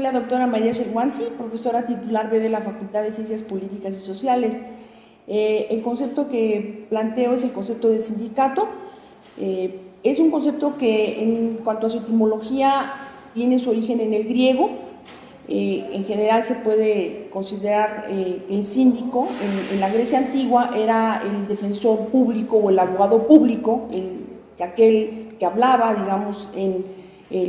la doctora María Sherwansi, profesora titular B de la Facultad de Ciencias Políticas y Sociales. El concepto que planteo es el concepto de sindicato. Es un concepto que en cuanto a su etimología tiene su origen en el griego. En general se puede considerar el síndico en la Grecia antigua era el defensor público o el abogado público, aquel que hablaba, digamos, en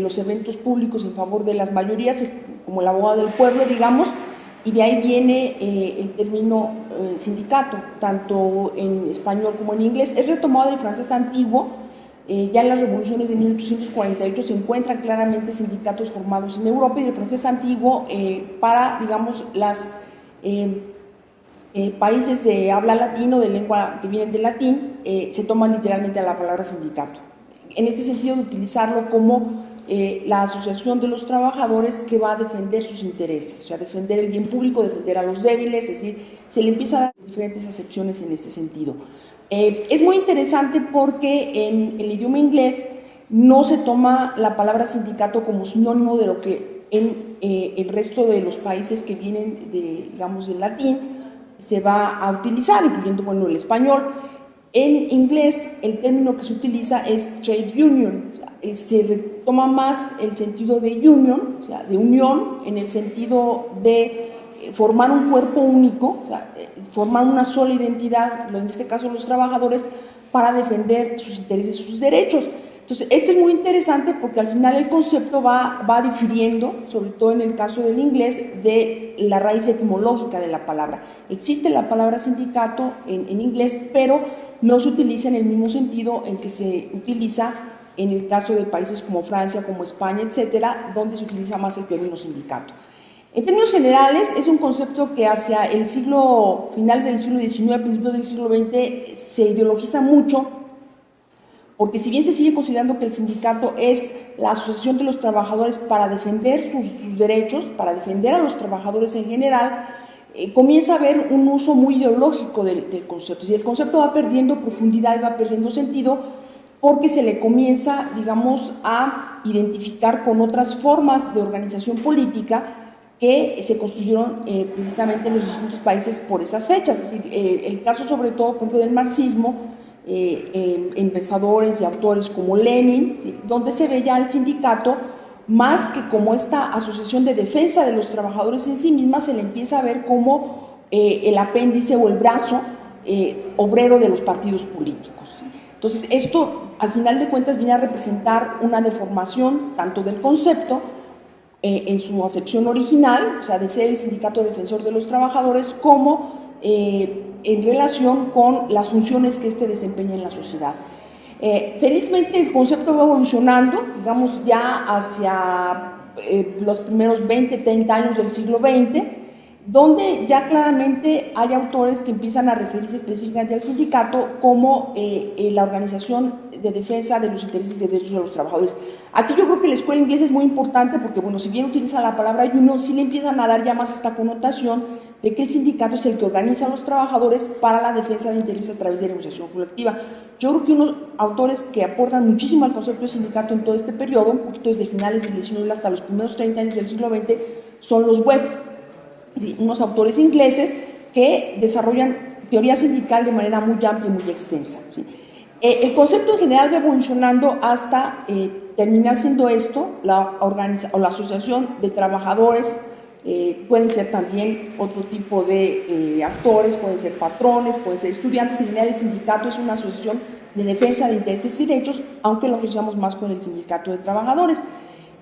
los eventos públicos en favor de las mayorías, como el abogado del pueblo, digamos, y de ahí viene el término sindicato, tanto en español como en inglés. Es retomado del francés antiguo. Ya en las revoluciones de 1848 se encuentran claramente sindicatos formados en Europa, y el francés antiguo para, digamos, los países de habla latino, de lengua que vienen del latín, se toman literalmente a la palabra sindicato. En este sentido, de utilizarlo como la asociación de los trabajadores que va a defender sus intereses, o sea, defender el bien público, defender a los débiles, es decir, se le empieza a dar diferentes acepciones en este sentido. Es muy interesante porque en el idioma inglés no se toma la palabra sindicato como sinónimo de lo que en el resto de los países que vienen digamos, del latín se va a utilizar, incluyendo, bueno, el español. En inglés el término que se utiliza es trade union, o sea, se retoma más el sentido de union, o sea, de unión, en el sentido de formar un cuerpo único, o sea, formar una sola identidad, en este caso los trabajadores, para defender sus intereses y sus derechos. Entonces, esto es muy interesante porque al final el concepto va difiriendo, sobre todo en el caso del inglés, de la raíz etimológica de la palabra. Existe la palabra sindicato en inglés, pero no se utiliza en el mismo sentido en que se utiliza en el caso de países como Francia, como España, etcétera, donde se utiliza más el término sindicato. En términos generales, es un concepto que hacia el finales del siglo XIX, principios del siglo XX, se ideologiza mucho, porque si bien se sigue considerando que el sindicato es la asociación de los trabajadores para defender sus derechos, para defender a los trabajadores en general, comienza a haber un uso muy ideológico del concepto. Y el concepto va perdiendo profundidad y va perdiendo sentido porque se le comienza, digamos, a identificar con otras formas de organización política que se construyeron precisamente en los distintos países por esas fechas. Es decir, el caso sobre todo, por ejemplo, del marxismo, en pensadores y autores como Lenin, ¿sí?, donde se ve ya el sindicato más que como esta asociación de defensa de los trabajadores en sí misma, se le empieza a ver como el apéndice o el brazo obrero de los partidos políticos. Entonces, esto al final de cuentas viene a representar una deformación tanto del concepto en su acepción original, o sea, de ser el sindicato defensor de los trabajadores, como en relación con las funciones que éste desempeña en la sociedad. Felizmente el concepto va evolucionando, digamos, ya hacia los primeros 20, 30 años del siglo XX, donde ya claramente hay autores que empiezan a referirse específicamente al sindicato como la organización de defensa de los intereses y derechos de los trabajadores. Aquí yo creo que la escuela inglesa es muy importante porque, bueno, si bien utilizan la palabra union, sí le empiezan a dar ya más esta connotación de que el sindicato es el que organiza a los trabajadores para la defensa de intereses a través de negociación colectiva. Yo creo que unos autores que aportan muchísimo al concepto de sindicato en todo este periodo, un poquito desde finales del XIX hasta los primeros 30 años del siglo XX, son los Webb, ¿sí?, unos autores ingleses que desarrollan teoría sindical de manera muy amplia y muy extensa, ¿sí? El concepto en general va evolucionando hasta terminar siendo esto, la asociación de trabajadores. Pueden ser también otro tipo de actores, pueden ser patrones, pueden ser estudiantes. En general, el sindicato es una asociación de defensa de intereses y derechos, aunque lo asociamos más con el sindicato de trabajadores.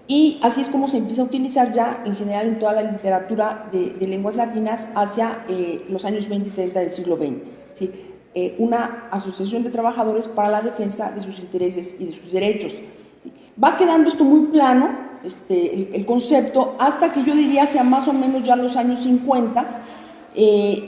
Y así es como se empieza a utilizar ya en general en toda la literatura de lenguas latinas hacia los años 20 y 30 del siglo XX, ¿sí? Una asociación de trabajadores para la defensa de sus intereses y de sus derechos, ¿sí? Va quedando esto muy plano, el concepto, hasta que yo diría hacia más o menos ya los años 50.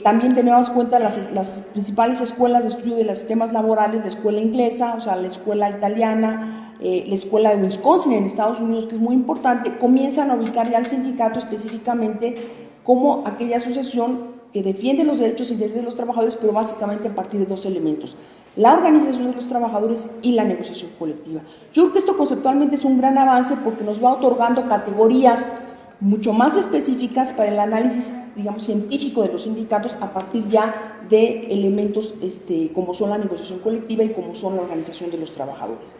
También tenemos en cuenta las principales escuelas de estudio de los sistemas laborales, la escuela inglesa, o sea, la escuela italiana, la escuela de Wisconsin en Estados Unidos, que es muy importante, comienzan a ubicar ya al sindicato específicamente como aquella asociación que defiende los derechos y intereses de los trabajadores, pero básicamente a partir de dos elementos: la organización de los trabajadores y la negociación colectiva. Yo creo que esto conceptualmente es un gran avance porque nos va otorgando categorías mucho más específicas para el análisis, digamos, científico de los sindicatos a partir ya de elementos como son la negociación colectiva y como son la organización de los trabajadores.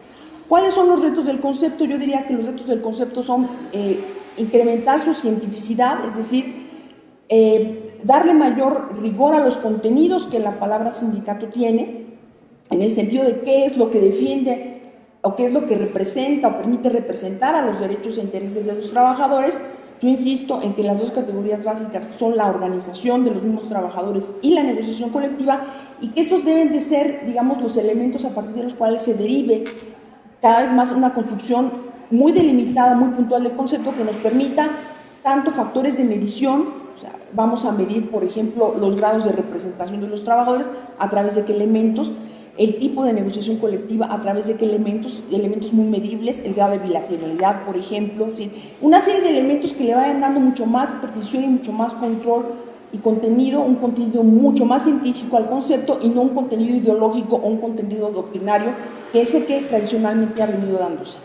¿Cuáles son los retos del concepto? Yo diría que los retos del concepto son incrementar su cientificidad, es decir, darle mayor rigor a los contenidos que la palabra sindicato tiene, en el sentido de qué es lo que defiende o qué es lo que representa o permite representar a los derechos e intereses de los trabajadores. Yo insisto en que las dos categorías básicas son la organización de los mismos trabajadores y la negociación colectiva, y que estos deben de ser, digamos, los elementos a partir de los cuales se derive cada vez más una construcción muy delimitada, muy puntual del concepto, que nos permita tanto factores de medición, o sea, vamos a medir, por ejemplo, los grados de representación de los trabajadores, a través de qué elementos, el tipo de negociación colectiva, a través de qué elementos muy medibles, el grado de bilateralidad, por ejemplo, ¿sí? Una serie de elementos que le vayan dando mucho más precisión y mucho más control y contenido, un contenido mucho más científico al concepto y no un contenido ideológico o un contenido doctrinario, que es el que tradicionalmente ha venido dándose.